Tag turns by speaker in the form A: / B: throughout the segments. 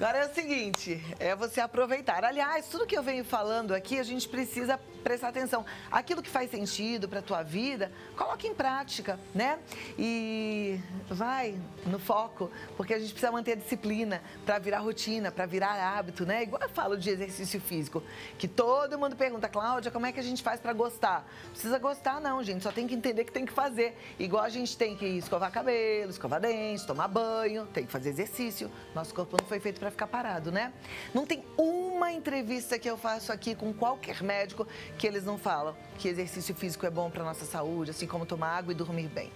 A: Agora é o seguinte, é você aproveitar. Aliás, tudo que eu venho falando aqui, a gente precisa prestar atenção. Aquilo que faz sentido para a tua vida, coloque em prática, né? E vai no foco, porque a gente precisa manter a disciplina para virar rotina, para virar hábito, né? Igual eu falo de exercício físico, que todo mundo pergunta, Cláudia, como é que a gente faz para gostar? Não precisa gostar não, gente, só tem que entender que tem que fazer. Igual a gente tem que escovar cabelo, escovar dentes, tomar banho, tem que fazer exercício. Nosso corpo não foi feito para ficar parado, né? Não tem uma entrevista que eu faço aqui com qualquer médico que eles não falam que exercício físico é bom para nossa saúde, assim como tomar água e dormir bem.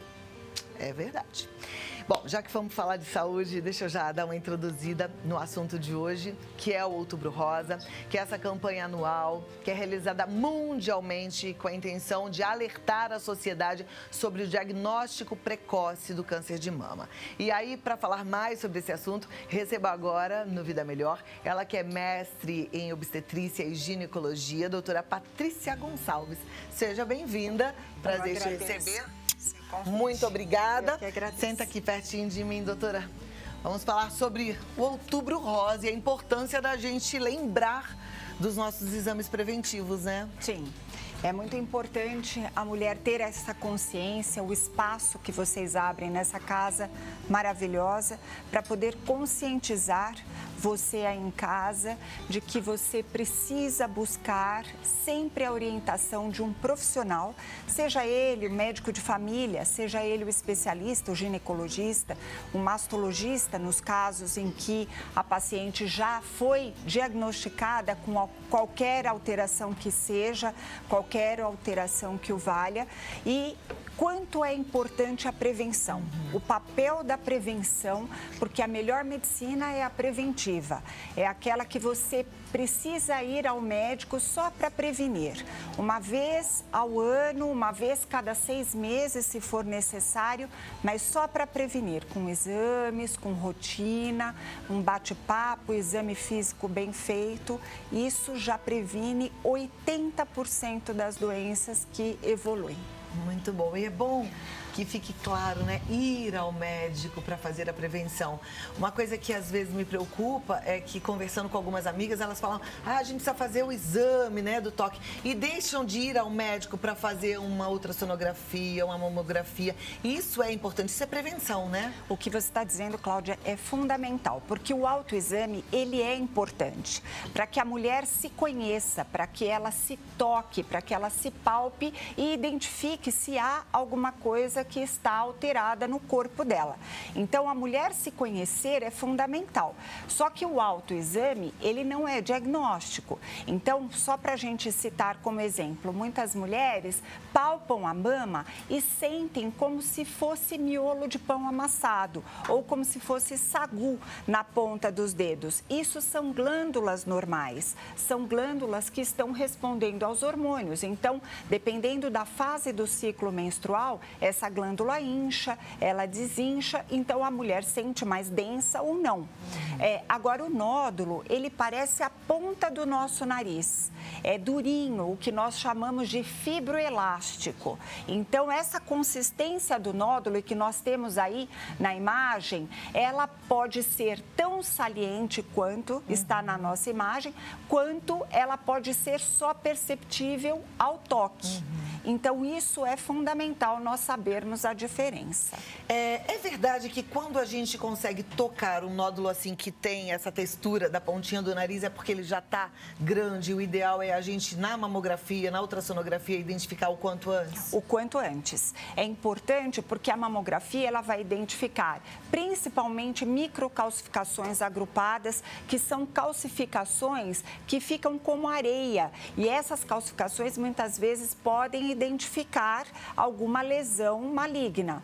A: É verdade. Bom, já que vamos falar de saúde, deixa eu já dar uma introduzida no assunto de hoje, que é o Outubro Rosa, que é essa campanha anual, que é realizada mundialmente com a intenção de alertar a sociedade sobre o diagnóstico precoce do câncer de mama. E aí, para falar mais sobre esse assunto, recebo agora, no Vida Melhor, ela que é mestre em obstetrícia e ginecologia, doutora Patrícia Gonçalves. Seja bem-vinda, prazer te receber. Muito obrigada. Senta aqui pertinho de mim, doutora. Vamos falar sobre o Outubro Rosa e a importância da gente lembrar dos nossos exames preventivos, né?
B: Sim. É muito importante a mulher ter essa consciência, o espaço que vocês abrem nessa casa maravilhosa para poder conscientizar você aí em casa de que você precisa buscar sempre a orientação de um profissional, seja ele o médico de família, seja ele o especialista, o ginecologista, o mastologista, nos casos em que a paciente já foi diagnosticada com qualquer alteração que seja, qualquer alteração que o valha, e quanto é importante a prevenção, o papel da prevenção, porque a melhor medicina é a preventiva, é aquela que você precisa ir ao médico só para prevenir, uma vez ao ano, uma vez cada 6 meses, se for necessário, mas só para prevenir, com exames, com rotina, um bate-papo, exame físico bem feito, isso já previne 80% das doenças que evoluem.
A: Muito bom. E é bom que fique claro, né? Ir ao médico para fazer a prevenção. Uma coisa que às vezes me preocupa é que, conversando com algumas amigas, elas falam, a gente precisa fazer o exame, né, do toque. E deixam de ir ao médico para fazer uma ultrassonografia, uma mamografia. Isso é importante, isso é prevenção, né?
B: O que você está dizendo, Cláudia, é fundamental, porque o autoexame, ele é importante para que a mulher se conheça, para que ela se toque, para que ela se palpe e identifique se há alguma coisa que está alterada no corpo dela. Então, a mulher se conhecer é fundamental. Só que o autoexame, ele não é diagnóstico. Então, só para a gente citar como exemplo, muitas mulheres palpam a mama e sentem como se fosse miolo de pão amassado ou como se fosse sagu na ponta dos dedos. Isso são glândulas normais, são glândulas que estão respondendo aos hormônios. Então, dependendo da fase do ciclo menstrual, essa glândula incha, ela desincha, então a mulher sente mais densa ou não. Agora, o nódulo, ele parece a ponta do nosso nariz. É durinho, o que nós chamamos de fibroelástico. Então, essa consistência do nódulo que nós temos aí na imagem, ela pode ser tão saliente quanto está na nossa imagem, quanto ela pode ser só perceptível ao toque. Então, isso é fundamental nós sabermos a diferença.
A: É verdade que quando a gente consegue tocar um nódulo assim que tem essa textura da pontinha do nariz, é porque ele já está grande. O ideal é a gente, na mamografia, na ultrassonografia, identificar o quanto antes?
B: O quanto antes. É importante porque a mamografia ela vai identificar principalmente microcalcificações agrupadas, que são calcificações que ficam como areia. E essas calcificações muitas vezes podem identificar alguma lesão maligna.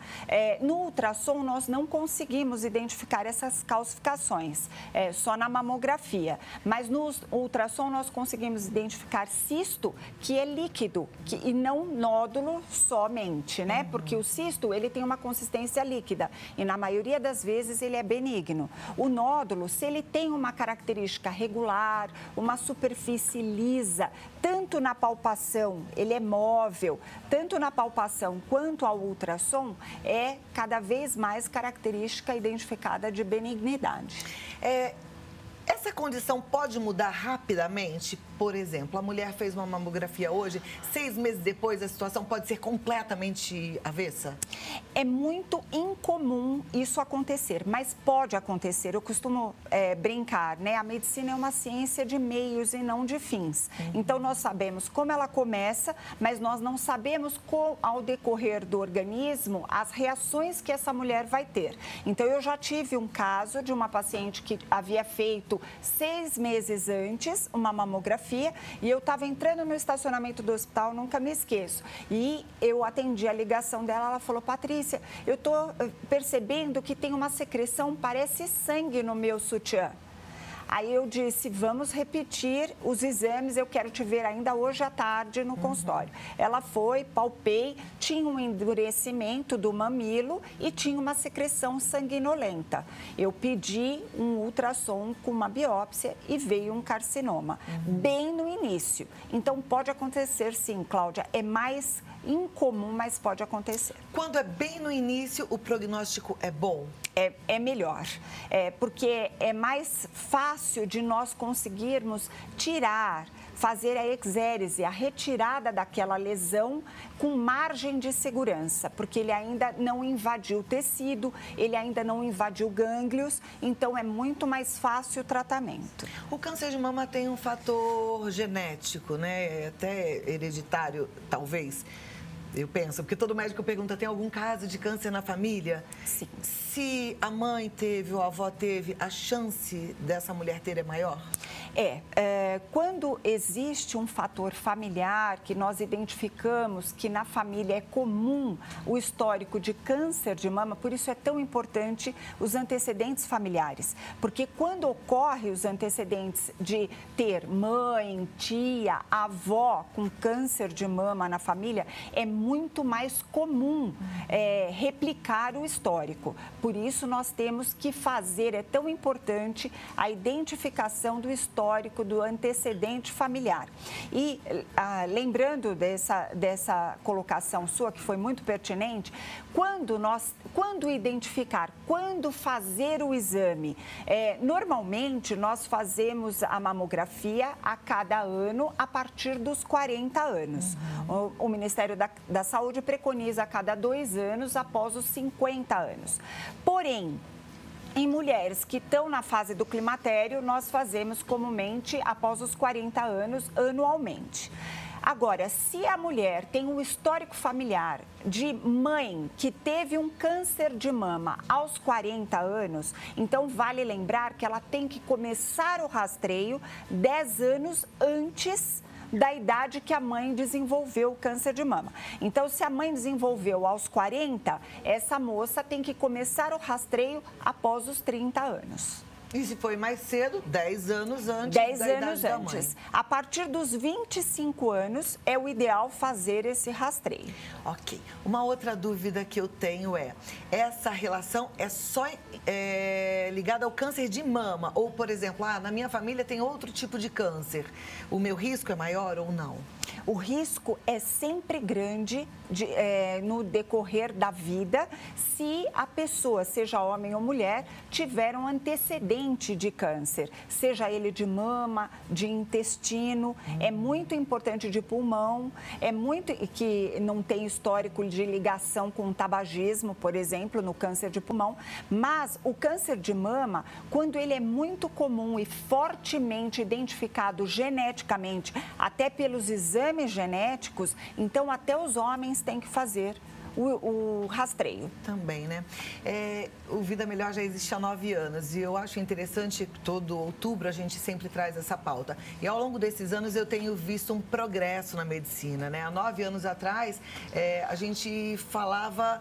B: No ultrassom, nós não conseguimos identificar essas calcificações, só na mamografia. Mas no ultrassom, nós conseguimos identificar cisto, que é líquido, e não nódulo somente, né? Porque o cisto, ele tem uma consistência líquida e, na maioria das vezes, ele é benigno. O nódulo, se ele tem uma característica regular, uma superfície lisa, tanto na palpação, ele é móvel, tanto na palpação quanto ao ultrassom, é cada vez mais característica identificada de benignidade.
A: Essa condição pode mudar rapidamente? Por exemplo, a mulher fez uma mamografia hoje, 6 meses depois a situação pode ser completamente avessa?
B: É muito incomum isso acontecer, mas pode acontecer. Eu costumo brincar, né? A medicina é uma ciência de meios e não de fins. Então, nós sabemos como ela começa, mas nós não sabemos, ao decorrer do organismo, as reações que essa mulher vai ter. Então, eu já tive um caso de uma paciente que havia feito 6 meses antes uma mamografia e eu estava entrando no estacionamento do hospital, nunca me esqueço. E eu atendi a ligação dela, ela falou: Patrícia, eu estou percebendo que tem uma secreção, parece sangue no meu sutiã. Aí eu disse: vamos repetir os exames, eu quero te ver ainda hoje à tarde no consultório. Ela foi, palpei, tinha um endurecimento do mamilo e tinha uma secreção sanguinolenta. Eu pedi um ultrassom com uma biópsia e veio um carcinoma, bem no início. Então pode acontecer sim, Cláudia, é mais incomum, mas pode acontecer.
A: Quando é bem no início, o prognóstico é bom?
B: É melhor, porque é mais fácil de nós conseguirmos tirar, fazer a exérese, a retirada daquela lesão com margem de segurança, porque ele ainda não invadiu o tecido, ele ainda não invadiu gânglios, então é muito mais fácil o tratamento.
A: O câncer de mama tem um fator genético, né? Até hereditário, talvez. Eu penso, porque todo médico pergunta: tem algum caso de câncer na família?
B: Sim.
A: Se a mãe teve ou a avó teve, a chance dessa mulher ter é maior?
B: Quando existe um fator familiar que nós identificamos que na família é comum o histórico de câncer de mama, por isso é tão importante os antecedentes familiares, porque quando ocorre os antecedentes de ter mãe, tia, avó com câncer de mama na família, é muito mais comum replicar o histórico. Por isso nós temos que fazer, é tão importante a identificação do histórico do antecedente familiar. E lembrando dessa colocação sua, que foi muito pertinente, quando identificar, quando fazer o exame, normalmente nós fazemos a mamografia a cada ano a partir dos 40 anos. O Ministério da Saúde preconiza a cada 2 anos após os 50 anos. Porém, em mulheres que estão na fase do climatério, nós fazemos comumente após os 40 anos, anualmente. Agora, se a mulher tem um histórico familiar de mãe que teve um câncer de mama aos 40 anos, então vale lembrar que ela tem que começar o rastreio 10 anos antes da idade que a mãe desenvolveu o câncer de mama. Então, se a mãe desenvolveu aos 40, essa moça tem que começar o rastreio após os 30 anos.
A: E se foi mais cedo, 10 anos antes
B: 10
A: da
B: anos
A: idade
B: antes.
A: da mãe.
B: A partir dos 25 anos é o ideal fazer esse rastreio.
A: Ok. Uma outra dúvida que eu tenho essa relação é só ligada ao câncer de mama? Ou, por exemplo, na minha família tem outro tipo de câncer. O meu risco é maior ou não?
B: O risco é sempre grande no decorrer da vida se a pessoa, seja homem ou mulher, tiver um antecedente de câncer, seja ele de mama, de intestino, é muito importante de pulmão, é muito que não tem histórico de ligação com o tabagismo, por exemplo, no câncer de pulmão, mas o câncer de mama, quando ele é muito comum e fortemente identificado geneticamente, até pelos exames genéticos, então até os homens têm que fazer o rastreio.
A: Também, né? O Vida Melhor já existe há 9 anos e eu acho interessante que todo outubro a gente sempre traz essa pauta. E ao longo desses anos eu tenho visto um progresso na medicina, né? Há 9 anos atrás a gente falava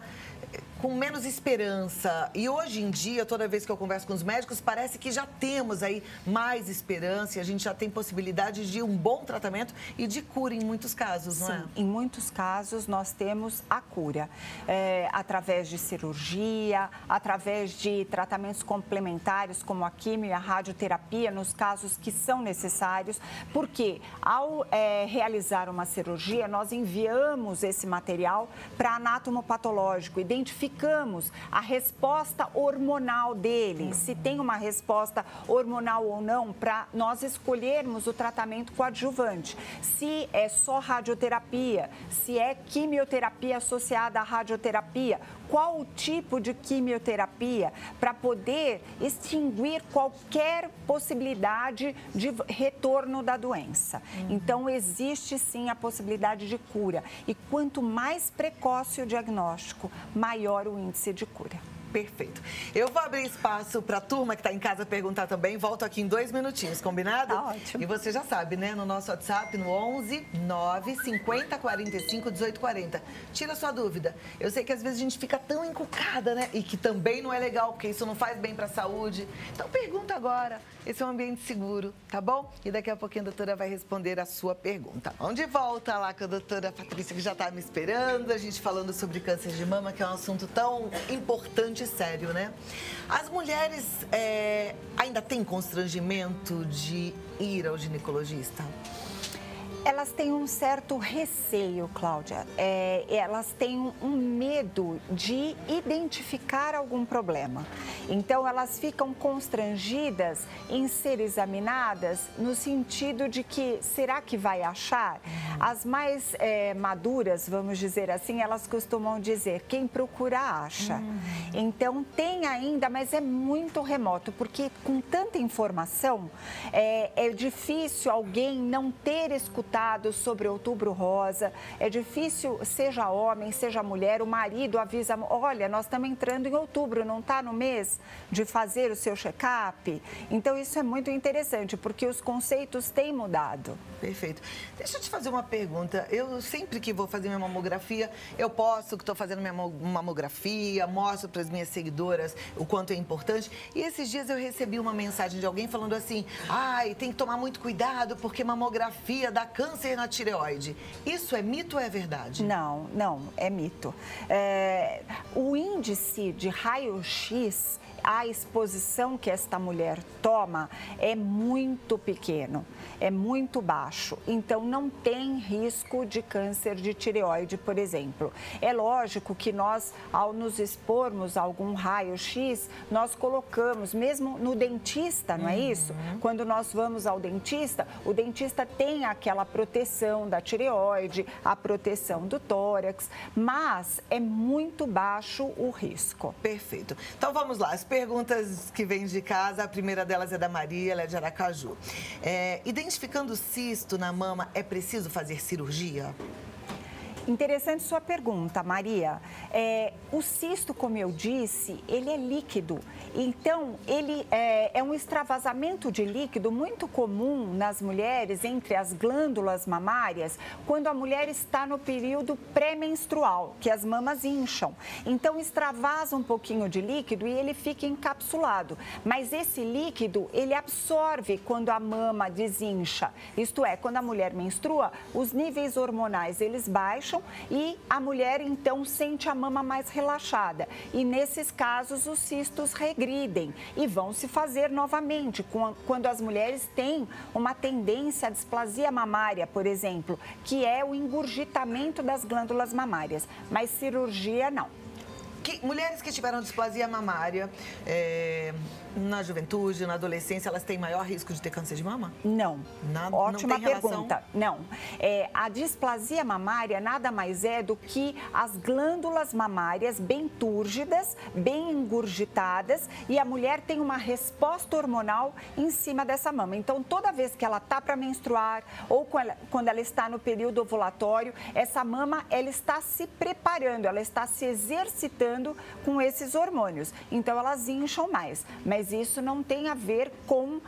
A: com menos esperança. E hoje em dia, toda vez que eu converso com os médicos, parece que já temos aí mais esperança e a gente já tem possibilidade de um bom tratamento e de cura em muitos casos, não é?
B: Sim, em muitos casos nós temos a cura. Através de cirurgia, através de tratamentos complementares como a quimio e a radioterapia, nos casos que são necessários, porque ao realizar uma cirurgia, nós enviamos esse material para anatomopatológico, identificar identificamos a resposta hormonal dele, se tem uma resposta hormonal ou não, para nós escolhermos o tratamento coadjuvante. Se é só radioterapia, se é quimioterapia associada à radioterapia, qual o tipo de quimioterapia, para poder extinguir qualquer possibilidade de retorno da doença. Então, existe sim a possibilidade de cura. E quanto mais precoce o diagnóstico, maior o índice de cura.
A: Perfeito. Eu vou abrir espaço para a turma que está em casa perguntar também. Volto aqui em 2 minutinhos, combinado?
B: Tá ótimo.
A: E você já sabe, né? No nosso WhatsApp, no 11 9 50 45 18 40. Tira sua dúvida. Eu sei que às vezes a gente fica tão encucada, né? E que também não é legal, porque isso não faz bem para a saúde. Então pergunta agora. Esse é um ambiente seguro, tá bom? E daqui a pouquinho a doutora vai responder a sua pergunta. Vamos de volta lá com a doutora Patrícia, que já está me esperando. A gente falando sobre câncer de mama, que é um assunto tão importante e sério, né? As mulheres ainda têm constrangimento de ir ao ginecologista?
B: Elas têm um certo receio, Cláudia. Elas têm um medo de identificar algum problema. Então, elas ficam constrangidas em ser examinadas no sentido de que, será que vai achar? As mais maduras, vamos dizer assim, elas costumam dizer, quem procura acha. Então, tem ainda, mas é muito remoto, porque com tanta informação, é difícil alguém não ter escutado sobre Outubro Rosa, é difícil, seja homem, seja mulher, o marido avisa, olha, nós estamos entrando em outubro, não está no mês de fazer o seu check-up? Então, isso é muito interessante, porque os conceitos têm mudado.
A: Perfeito. Deixa eu te fazer uma pergunta. Eu sempre que vou fazer minha mamografia, eu posto que estou fazendo minha mamografia, mostro para as minhas seguidoras o quanto é importante. E esses dias eu recebi uma mensagem de alguém falando assim, ai, tem que tomar muito cuidado porque mamografia dá câncer na tireoide. Isso é mito ou é verdade?
B: Não, é mito. O índice de raio-x, a exposição que esta mulher toma é muito pequeno, é muito baixo. Então, não tem risco de câncer de tireoide, por exemplo. É lógico que nós, ao nos expormos a algum raio-x, nós colocamos, mesmo no dentista, não é isso? Quando nós vamos ao dentista, o dentista tem aquela proteção da tireoide, a proteção do tórax, mas é muito baixo o risco.
A: Perfeito. Então, vamos lá. As perguntas que vêm de casa, a primeira delas é da Maria, ela é de Aracaju. Identificando cisto na mama, é preciso fazer cirurgia?
B: Interessante sua pergunta, Maria. O cisto, como eu disse, ele é líquido. Então, ele é um extravasamento de líquido muito comum nas mulheres, entre as glândulas mamárias, quando a mulher está no período pré-menstrual, que as mamas incham. Então, extravasa um pouquinho de líquido e ele fica encapsulado. Mas esse líquido, ele absorve quando a mama desincha. Isto é, quando a mulher menstrua, os níveis hormonais, eles baixam e a mulher, então, sente a mama mais relaxada. E, nesses casos, os cistos regridem e vão se fazer novamente, quando as mulheres têm uma tendência à displasia mamária, por exemplo, que é o engurgitamento das glândulas mamárias. Mas cirurgia, não.
A: Mulheres que tiveram displasia mamária na juventude, na adolescência, elas têm maior risco de ter câncer de mama?
B: Não. Ótima
A: não tem
B: pergunta. Não. A displasia mamária nada mais é do que as glândulas mamárias bem túrgidas, bem engurgitadas, e a mulher tem uma resposta hormonal em cima dessa mama. Então, toda vez que ela está para menstruar ou quando ela está no período ovulatório, essa mama, ela está se preparando, ela está se exercitando com esses hormônios. Então, elas incham mais. Mas isso não tem a ver com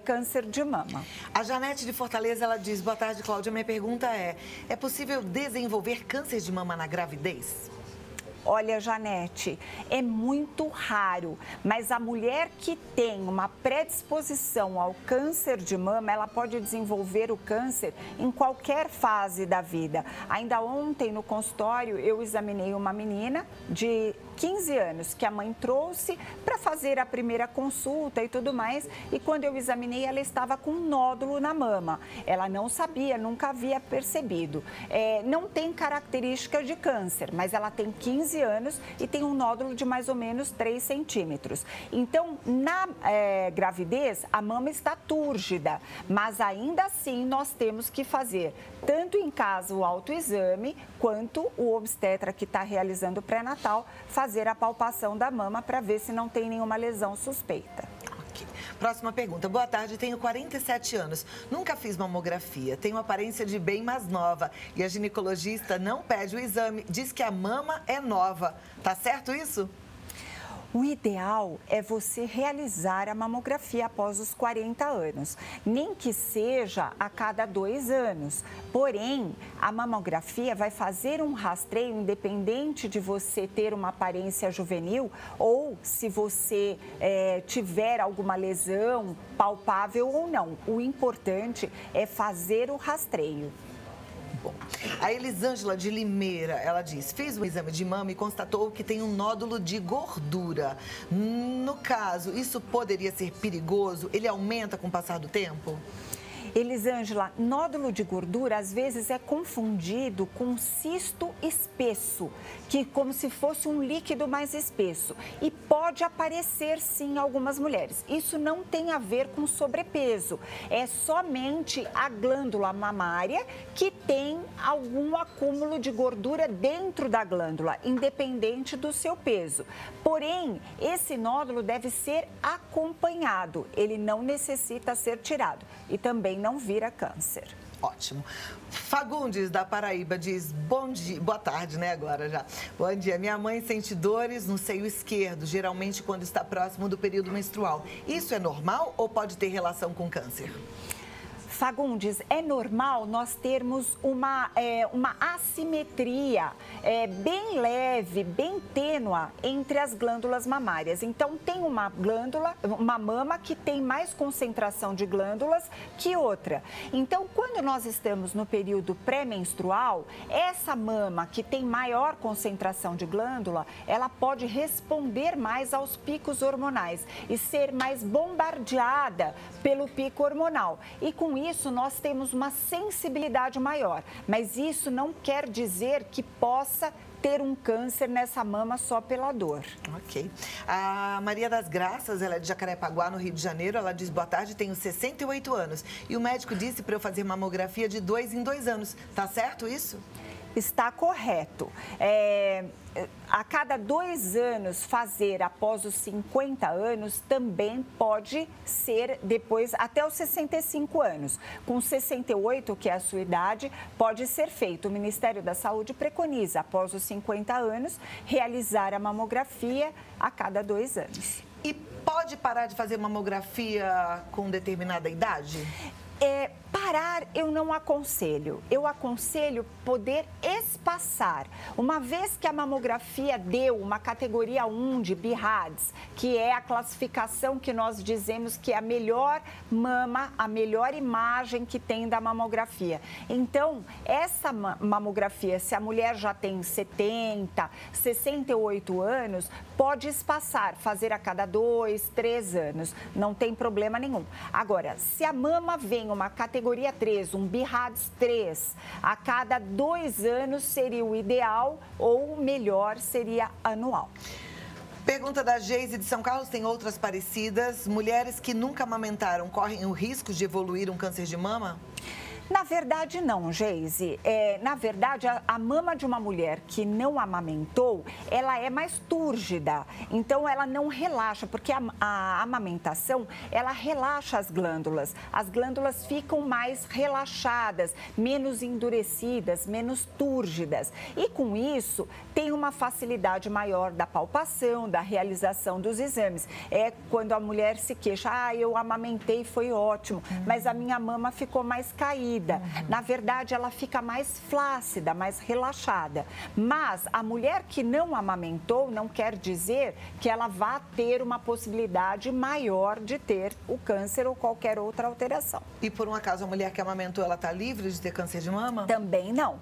B: câncer de mama.
A: A Janete de Fortaleza, ela diz, boa tarde, Cláudia, minha pergunta é possível desenvolver câncer de mama na gravidez?
B: Olha, Janete, é muito raro, mas a mulher que tem uma predisposição ao câncer de mama, ela pode desenvolver o câncer em qualquer fase da vida. Ainda ontem, no consultório, eu examinei uma menina de 15 anos que a mãe trouxe para fazer a primeira consulta e tudo mais. E quando eu examinei, ela estava com um nódulo na mama. Ela não sabia, nunca havia percebido. Não tem características de câncer, mas ela tem 15 anos e tem um nódulo de mais ou menos 3 centímetros. Então, na gravidez, a mama está túrgida, mas ainda assim nós temos que fazer, tanto em casa o autoexame, quanto o obstetra que está realizando o pré-natal, fazer a palpação da mama para ver se não tem nenhuma lesão suspeita.
A: Próxima pergunta. Boa tarde, tenho 47 anos. Nunca fiz mamografia. Tenho aparência de bem mais nova. E a ginecologista não pede o exame. Diz que a mama é nova. Tá certo isso?
B: O ideal é você realizar a mamografia após os 40 anos, nem que seja a cada 2 anos. Porém, a mamografia vai fazer um rastreio independente de você ter uma aparência juvenil ou se você tiver alguma lesão palpável ou não. O importante é fazer o rastreio.
A: Bom, a Elisângela de Limeira, ela diz, fez um exame de mama e constatou que tem um nódulo de gordura. No caso, isso poderia ser perigoso? Ele aumenta com o passar do tempo?
B: Elisângela, nódulo de gordura às vezes é confundido com cisto espesso, que como se fosse um líquido mais espesso. E pode aparecer sim em algumas mulheres. Isso não tem a ver com sobrepeso. É somente a glândula mamária que tem algum acúmulo de gordura dentro da glândula, independente do seu peso. Porém, esse nódulo deve ser acompanhado. Ele não necessita ser tirado. E também não vira câncer.
A: Ótimo. Fagundes, da Paraíba, diz, bom dia, boa tarde, né, agora já. Bom dia, minha mãe sente dores no seio esquerdo, geralmente quando está próximo do período menstrual. Isso é normal ou pode ter relação com câncer?
B: Fagundes, é normal nós termos uma assimetria bem leve, bem tênua entre as glândulas mamárias. Então, tem uma mama que tem mais concentração de glândulas que outra. Então, quando nós estamos no período pré-menstrual, essa mama que tem maior concentração de glândula, ela pode responder mais aos picos hormonais e ser mais bombardeada pelo pico hormonal. E com isso, nós temos uma sensibilidade maior, mas isso não quer dizer que possa ter um câncer nessa mama só pela dor.
A: Ok. A Maria das Graças, ela é de Jacarepaguá, no Rio de Janeiro, ela diz, boa tarde, tenho 68 anos e o médico disse para eu fazer mamografia de 2 em 2 anos. Tá certo isso?
B: Está correto. A cada 2 anos fazer após os 50 anos também pode ser depois até os 65 anos. Com 68, que é a sua idade, pode ser feito. O Ministério da Saúde preconiza, após os 50 anos, realizar a mamografia a cada 2 anos.
A: E pode parar de fazer mamografia com determinada idade?
B: Parar eu não aconselho. Eu aconselho poder espaçar. Uma vez que a mamografia deu uma categoria 1 de BIRADS, que é a classificação que nós dizemos que é a melhor mama, a melhor imagem que tem da mamografia. Então, essa mamografia, se a mulher já tem 70, 68 anos, pode espaçar, fazer a cada 2, 3 anos. Não tem problema nenhum. Agora, se a mama vem uma categoria 3, um BIRADS 3, a cada 2 anos seria o ideal ou o melhor seria anual.
A: Pergunta da Geise de São Carlos, tem outras parecidas. Mulheres que nunca amamentaram correm o risco de evoluir um câncer de mama?
B: Na verdade, não, Geise. Na verdade, a mama de uma mulher que não amamentou, ela é mais túrgida. Então, ela não relaxa, porque a amamentação, ela relaxa as glândulas. As glândulas ficam mais relaxadas, menos endurecidas, menos túrgidas. E, com isso, tem uma facilidade maior da palpação, da realização dos exames. É quando a mulher se queixa, eu amamentei, foi ótimo, mas a minha mama ficou mais caída. dolorida. Na verdade, ela fica mais flácida, mais relaxada. Mas a mulher que não amamentou não quer dizer que ela vá ter uma possibilidade maior de ter o câncer ou qualquer outra alteração.
A: E por um acaso a mulher que amamentou, ela está livre de ter câncer de mama?
B: Também não.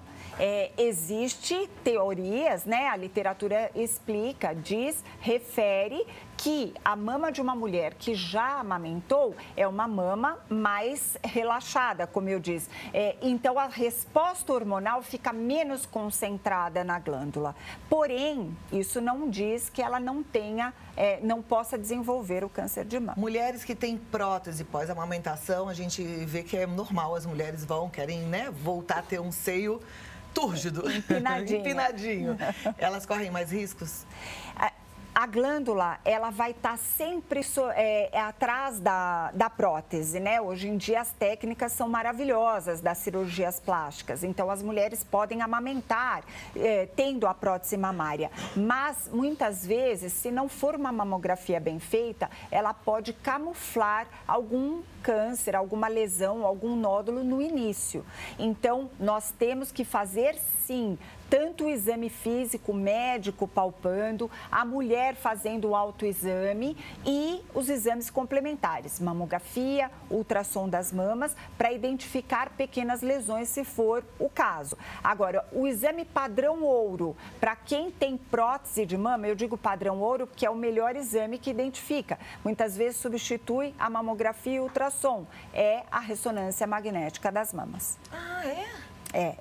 B: Existe teorias, né? A literatura explica, diz, refere que a mama de uma mulher que já amamentou é uma mama mais relaxada, como eu disse. Então, a resposta hormonal fica menos concentrada na glândula. Porém, isso não diz que ela não tenha, não possa desenvolver o câncer de mama.
A: Mulheres que têm prótese pós-amamentação, a gente vê que é normal, as mulheres querem, né, voltar a ter um seio túrgido, empinadinho. Elas correm mais riscos?
B: A glândula, ela vai estar sempre atrás da prótese, né? Hoje em dia as técnicas são maravilhosas das cirurgias plásticas, então as mulheres podem amamentar tendo a prótese mamária, mas muitas vezes, se não for uma mamografia bem feita, ela pode camuflar algum câncer, alguma lesão, algum nódulo no início. Então, nós temos que fazer sim tanto o exame físico, médico palpando, a mulher fazendo o autoexame e os exames complementares, mamografia, ultrassom das mamas, para identificar pequenas lesões, se for o caso. Agora, o exame padrão ouro, para quem tem prótese de mama, eu digo padrão ouro porque é o melhor exame que identifica. Muitas vezes substitui a mamografia e o ultrassom, é a ressonância magnética das mamas.
A: Ah, é?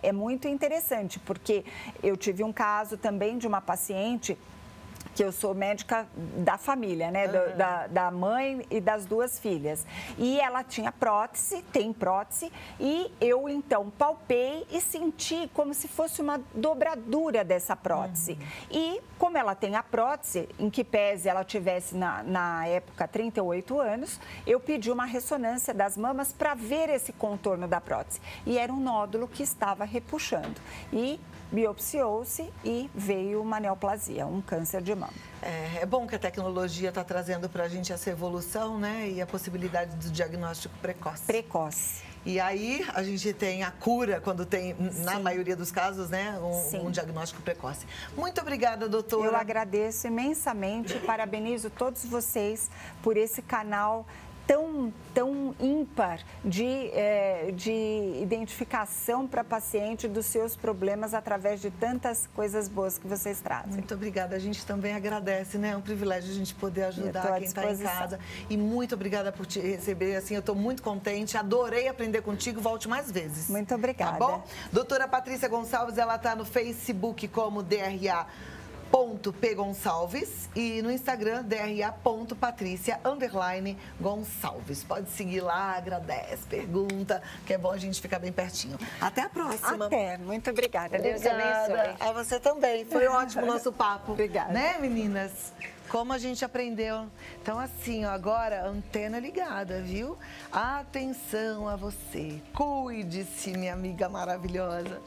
B: É muito interessante, porque eu tive um caso também de uma paciente que eu sou médica da família, né? Da mãe e das duas filhas. E ela tinha prótese, tem prótese, e eu então palpei e senti como se fosse uma dobradura dessa prótese. E como ela tem a prótese, em que pese ela tivesse na época 38 anos, eu pedi uma ressonância das mamas para ver esse contorno da prótese. E era um nódulo que estava repuxando. E biopsiou-se e veio uma neoplasia, um câncer de mama.
A: É bom que a tecnologia está trazendo para a gente essa evolução, né? E a possibilidade do diagnóstico precoce.
B: Precoce.
A: E aí a gente tem a cura quando tem, na maioria dos casos, né? Um diagnóstico precoce. Muito obrigada, doutora.
B: Eu agradeço imensamente, parabenizo todos vocês por esse canal tão ímpar de identificação para paciente dos seus problemas através de tantas coisas boas que vocês trazem.
A: Muito obrigada. A gente também agradece, né? É um privilégio a gente poder ajudar quem está em casa. E muito obrigada por te receber. Assim, eu estou muito contente. Adorei aprender contigo. Volte mais vezes.
B: Muito obrigada.
A: Tá bom? Doutora Patrícia Gonçalves, ela está no Facebook como DRA.P Gonçalves e no Instagram DRA.Patrícia_Gonçalves. Pode seguir lá, agradece, pergunta, que é bom a gente ficar bem pertinho. Até a próxima.
B: Até, muito obrigada. Deus abençoe.
A: A você também. Foi ótimo o nosso papo.
B: Obrigada.
A: Né, meninas? Como a gente aprendeu. Então, assim, ó, agora, antena ligada, viu? Atenção a você. Cuide-se, minha amiga maravilhosa.